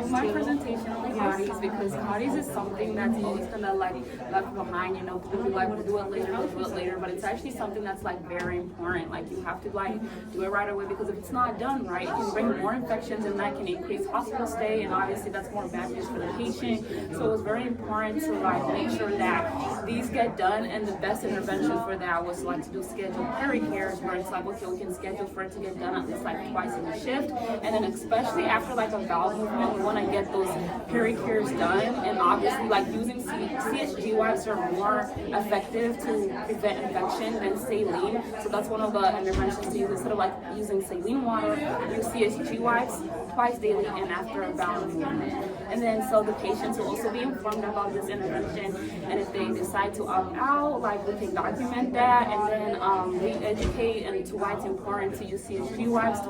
have my presentation on the CAUTIs because CAUTIs is something that's always gonna like left behind. You know, people be like, we'll do it later, but it's actually something that's like very important. Like you have to like do it right away because if it's not done right, it can bring more infections and that can increase hospital stay, and obviously that's more bad news for the patient. So it was very important to like make sure that these get done, and the best intervention for that was like to do scheduled peri-cares where it's like, okay, we can schedule for it to get done at least like twice in a shift, and then especially after like a bowel movement, we want to get those peri-cares done, and obviously like using CSG wipes are more effective to prevent infection than saline. So that's one of the interventions to use. Instead of like using saline water, use CSG wipes twice daily and after a bowel movement. And then so the patients will also be informed about this intervention, and if they decide to opt out, like we can document that and then we educate and to why it's important to use CSG wipes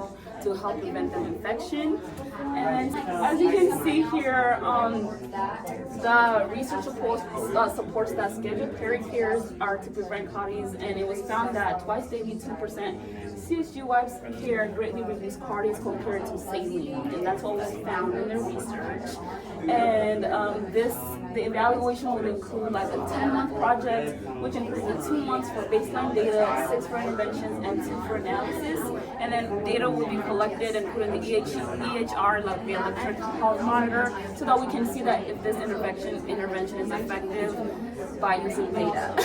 to help prevent an infection. And as you can see here, the research supports that scheduled peri-cares are to prevent CAUTIs, and it was found that twice daily 2% CSG wipes care greatly reduce CAUTIs compared to saline, and that's what was found in the research. And the evaluation would include like a 10-month project, which included 2 months for baseline data, 6 for interventions, and 2 for analysis. And then data will be collected and put in the EHR, like the electric health monitor, so that we can see that if this intervention is effective by using data.